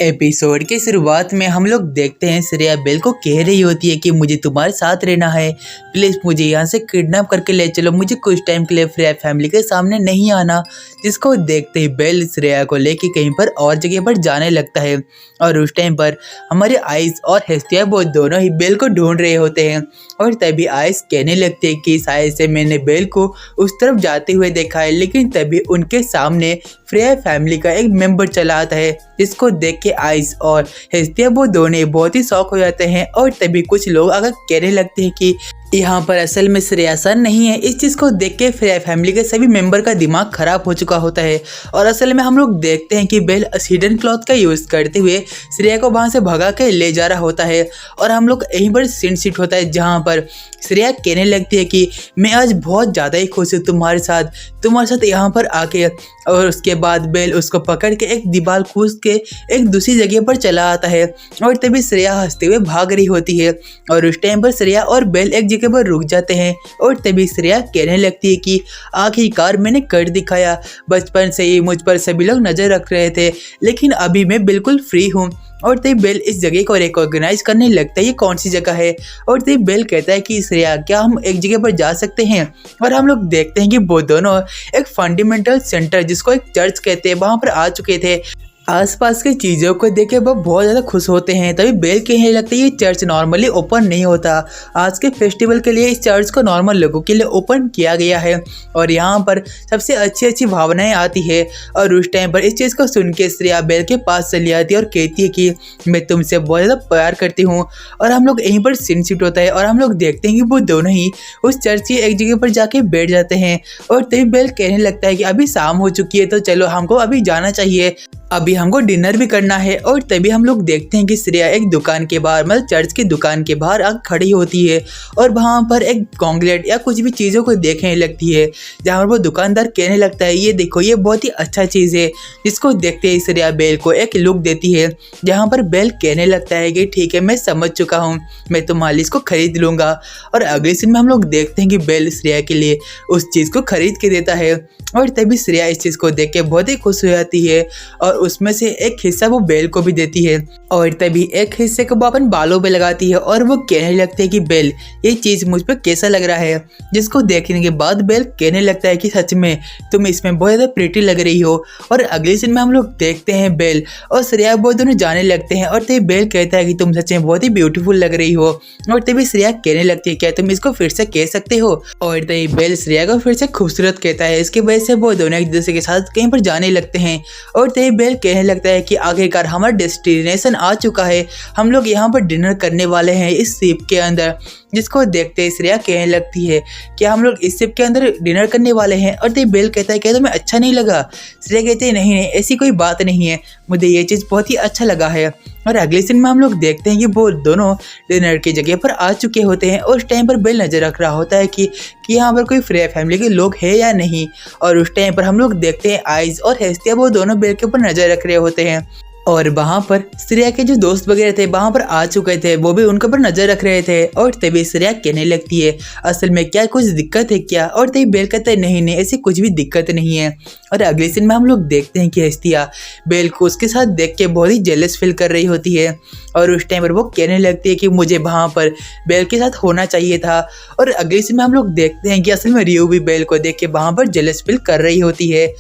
Episode की शुरुआत में हम लोग देखते हैं श्रेया बेल को कह रही होती है कि मुझे तुम्हारे साथ रहना है, प्लीज़ मुझे यहाँ से किडनैप करके ले चलो, मुझे कुछ टाइम के लिए फ्रेया फैमिली के सामने नहीं आना। जिसको देखते ही बेल श्रेया को लेके कहीं पर और जगह पर जाने लगता है और उस टाइम पर हमारे आइस और हेस्टिया वो दोनों ही बेल को ढूंढ रहे होते हैं। और तभी आइस कहने लगते हैं कि शायद से मैंने बेल को उस तरफ जाते हुए देखा है, लेकिन तभी उनके सामने फ्रेया फैमिली का एक मेंबर चला आता है। जिसको देख के आइस और हेस्टिया वो दोनों बहुत ही शौक हो जाते हैं और तभी कुछ लोग अगर कहने लगते हैं कि यहाँ पर असल में श्रेया सर नहीं है। इस चीज़ को देख के फ्रेया फैमिली के सभी मेंबर का दिमाग खराब हो चुका होता है और असल में हम लोग देखते हैं कि बेल हिडन क्लॉथ का यूज़ करते हुए श्रेया को वहाँ से भगा के ले जा रहा होता है। और हम लोग यहीं पर सीन शिफ्ट होता है जहाँ पर श्रेया कहने लगती है कि मैं आज बहुत ज़्यादा ही खुश हूँ तुम्हारे साथ यहाँ पर आके। और उसके बाद बेल उसको पकड़ के एक दीवार कूद के एक दूसरी जगह पर चला आता है और तभी श्रेया हंसते हुए भाग रही होती है। और उस टाइम पर श्रेया और बेल एक जगह पर रुक जाते हैं और तभी श्रेया कहने लगती है कि आखिरकार मैंने कर दिखाया, बचपन से ही मुझ पर सभी लोग नज़र रख रहे थे लेकिन अभी मैं बिल्कुल फ्री हूँ। और तभी बेल इस जगह को रिकॉग्नाइज करने लगता है ये कौन सी जगह है। और तभी बेल कहता है कि श्रेया क्या हम एक जगह पर जा सकते हैं। और हम लोग देखते हैं कि वो दोनों एक फंडामेंटल सेंटर जिसको एक चर्च कहते हैं वहाँ पर आ चुके थे। आसपास की चीज़ों को देख के वो बहुत ज़्यादा खुश होते हैं। तभी बेल कहने लगता है ये चर्च नॉर्मली ओपन नहीं होता, आज के फेस्टिवल के लिए इस चर्च को नॉर्मल लोगों के लिए ओपन किया गया है और यहाँ पर सबसे अच्छी अच्छी भावनाएं आती है। और उस टाइम पर इस चीज़ को सुन के श्रेया बेल के पास चली आती है और कहती है कि मैं तुमसे बहुत ज़्यादा प्यार करती हूँ। और हम लोग यहीं पर सीन शिफ्ट होता है और हम लोग देखते हैं कि वो दोनों ही उस चर्च की एक जगह पर जाके बैठ जाते हैं। और तभी बेल कहने लगता है कि अभी शाम हो चुकी है तो चलो हमको अभी जाना चाहिए, अभी हमको डिनर भी करना है। और तभी हम लोग देखते हैं कि श्रेया एक दुकान के बाहर मतलब चर्च की दुकान के बाहर आग खड़ी होती है और वहाँ पर एक गॉन्गलेट या कुछ भी चीज़ों को देखने लगती है जहाँ पर वो दुकानदार कहने लगता है ये देखो ये बहुत ही अच्छा चीज़ है। जिसको देखते ही श्रेया बेल को एक लुक देती है जहाँ पर बेल कहने लगता है कि ठीक है मैं समझ चुका हूँ, मैं तुम्हारे इसको खरीद लूँगा। और अगले सीन में हम लोग देखते हैं कि बेल श्रेया के लिए उस चीज़ को खरीद के देता है और तभी श्रेया इस चीज़ को देख के बहुत ही खुश हो जाती है और उसमें से एक हिस्सा वो बेल को भी देती है और तभी एक हिस्से को वो अपन बालों पे लगाती है और वो कहने लगती है कि बेल ये चीज़ मुझ पर कैसा लग रहा है। जिसको देखने के बाद बेल कहने लगता है कि सच में तुम इसमें बहुत ज़्यादा प्रिटी लग रही हो। और अगले सीन में हम लोग देखते हैं बेल और श्रेया वो दोनों जाने लगते हैं और तभी बेल कहता है कि तुम सच में बहुत ही ब्यूटीफुल लग रही हो। और तभी श्रेया कहने लगती है क्या तुम इसको फिर से कह सकते हो। और तभी बेल श्रेया को फिर से खूबसूरत कहता है। इसके वजह से वो दोनों एक दूसरे के साथ कहीं पर जाने लगते हैं और तभी बेल कहने लगता है कि आखिरकार हमारा डेस्टिनेशन आ चुका है, हम लोग यहाँ पर डिनर करने वाले हैं इस शिप के अंदर। जिसको देखते ही श्रेया कहने लगती है कि हम लोग इस शिप के अंदर डिनर करने वाले हैं। और तभी बेल कहता है कि तुम्हें अच्छा नहीं लगा। श्रेया कहते हैं नहीं ऐसी कोई बात नहीं है, मुझे ये चीज़ बहुत ही अच्छा लगा है। और अगले सीन में हम लोग देखते हैं कि वो दोनों डिनर की जगह पर आ चुके होते हैं और उस टाइम पर बेल नज़र रख रहा होता है कि यहाँ पर कोई फ्रेया फैमिली के लोग हैं या नहीं। और उस टाइम पर हम लोग देखते हैं आइस और हेस्टिया वो दोनों बेल के ऊपर नज़र रख रहे होते हैं और वहाँ पर श्रेया के जो दोस्त वगैरह थे वहाँ पर आ चुके थे, वो भी उनके ऊपर नज़र रख रहे थे। और तभी श्रेया कहने लगती है असल में क्या कुछ दिक्कत है क्या। और तभी बेल कहता है नहीं ऐसी कुछ भी दिक्कत नहीं है। और अगले सीन में हम लोग देखते हैं कि हेस्टिया बेल को उसके साथ देख के बहुत ही जेलस फील कर रही होती है और उस टाइम पर वो कहने लगती है कि मुझे वहाँ पर बेल के साथ होना चाहिए था। और अगले सीन में हम लोग देखते हैं कि असल में रियो भी बेल को देख के वहाँ पर जेलस फील कर रही होती है।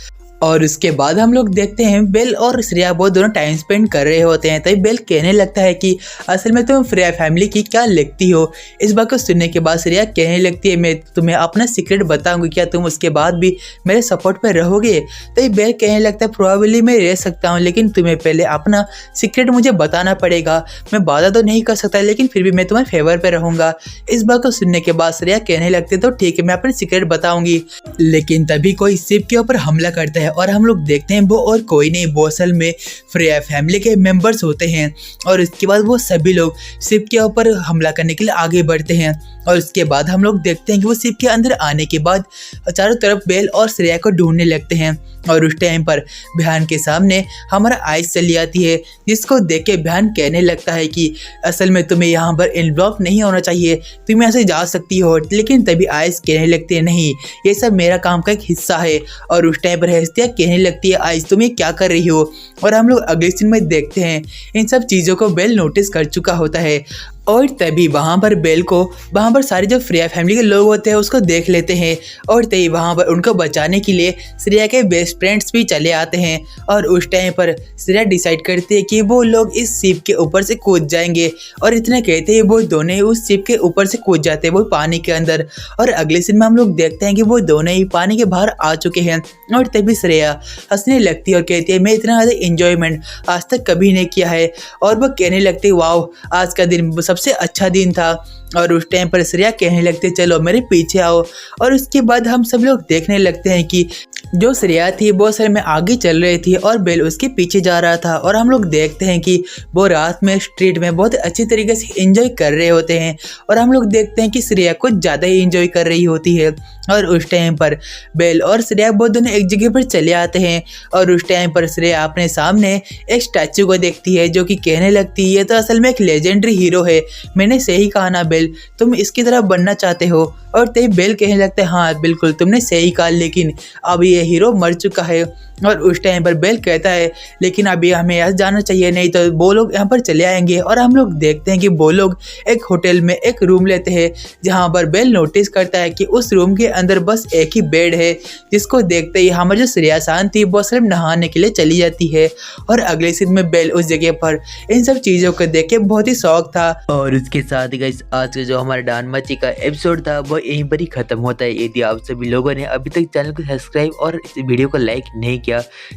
और उसके बाद हम लोग देखते हैं बेल और श्रेया वो दोनों टाइम स्पेंड कर रहे होते हैं। तभी बेल कहने लगता है कि असल में तुम फ्रेया फैमिली की क्या लिखती हो। इस बात को सुनने के बाद श्रेया कहने लगती है मैं तुम्हें अपना सीक्रेट बताऊंगी, क्या तुम उसके बाद भी मेरे सपोर्ट पर रहोगे। तभी बेल कहने लगता है प्रोबेबली मैं रह सकता हूँ लेकिन तुम्हें पहले अपना सीक्रेट मुझे बताना पड़ेगा, मैं वादा तो नहीं कर सकता लेकिन फिर भी मैं तुम्हारे फेवर पर रहूँगा। इस बात को सुनने के बाद श्रेया कहने लगती है तो ठीक है मैं अपना सीक्रेट बताऊँगी। लेकिन तभी कोई शिप के ऊपर हमला करता है और हम लोग देखते हैं वो और कोई नहीं, वो असल में फ्रेया फैमिली के मेंबर्स होते हैं। और इसके बाद वो सभी लोग शिप के ऊपर हमला करने के लिए आगे बढ़ते हैं। और उसके बाद हम लोग देखते हैं कि वो शिप के अंदर आने के बाद चारों तरफ बेल और श्रेया को ढूंढने लगते हैं। और उस टाइम पर बिहान के सामने हमारा आइस चली आती है जिसको देख के बिहान कहने लगता है कि असल में तुम्हें यहाँ पर इन्वॉल्व नहीं होना चाहिए, तुम यहाँ से जा सकती हो। लेकिन तभी आइस कहने लगती है नहीं ये सब मेरा काम का एक हिस्सा है। और उस टाइम पर हेस्टिया श्रेया कहने लगती है आज तुम ये क्या कर रही हो। और हम लोग अगले सीन में देखते हैं इन सब चीज़ों को बेल नोटिस कर चुका होता है और तभी वहाँ पर सारे जो श्रेया फैमिली के लोग होते हैं उसको देख लेते हैं और तभी वहाँ पर उनको बचाने के लिए श्रेया के बेस्ट फ्रेंड्स भी चले आते हैं। और उस टाइम पर श्रेया डिसाइड करती है कि वो लोग इस शिप के ऊपर से कूद जाएंगे और इतना कहते हैं वो दोनों ही उस शिप के ऊपर से कूद जाते हैं वो पानी के अंदर। और अगले सीन में हम लोग देखते हैं कि वो दोनों ही पानी के बाहर आ चुके हैं और तभी श्रेया हंसने लगती है और कहती है मैं इतना ज़्यादा इंजॉयमेंट आज तक कभी नहीं किया है। और वो कहने लगती है वाओ आज का दिन सबसे अच्छा दिन था। और उस टाइम पर श्रेया कहने लगते चलो मेरे पीछे आओ। और उसके बाद हम सब लोग देखने लगते हैं कि जो श्रेया थी वो असल में आगे चल रही थी और बेल उसके पीछे जा रहा था। और हम लोग देखते हैं कि वो रात में स्ट्रीट में बहुत अच्छी तरीके से एंजॉय कर रहे होते हैं और हम लोग देखते हैं कि श्रेया कुछ ज़्यादा ही एंजॉय कर रही होती है। और उस टाइम पर बेल और श्रेया वो दोनों एक जगह पर चले आते हैं और उस टाइम पर श्रेया अपने सामने एक स्टैचू को देखती है जो कि कहने लगती है ये तो असल में एक लेजेंडरी हीरो है, मैंने सही कहा ना बेल, तुम इसकी तरह बनना चाहते हो। और तभी बेल कहने लगता है हाँ बिल्कुल तुमने सही कहा, लेकिन अब ये हीरो मर चुका है। और उस टाइम पर बेल कहता है लेकिन अभी हमें यहाँ जाना चाहिए नहीं तो वो लोग यहाँ पर चले आएंगे। और हम लोग देखते हैं कि वो लोग एक होटल में एक रूम लेते हैं जहाँ पर बेल नोटिस करता है कि उस रूम के अंदर बस एक ही बेड है, जिसको देखते ही हमारी जो श्रेया शांत थी वो सिर्फ नहाने के लिए चली जाती है। और अगले सीन में बेल उस जगह पर इन सब चीज़ों को देख के बहुत ही शौक था। और उसके साथ ही गाइस आज का जो हमारा डान मची का एपिसोड था वो यहीं पर ही खत्म होता है। यदि आप सभी लोगों ने अभी तक चैनल को सब्सक्राइब और इस वीडियो को लाइक नहीं किया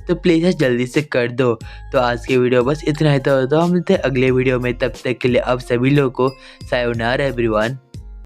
तो प्लीज़ जल्दी से कर दो। तो आज की वीडियो बस इतना ही था, तो हम मिलते हैं अगले वीडियो में, तब तक के लिए आप सभी लोगों को सायोनारा एवरीवन।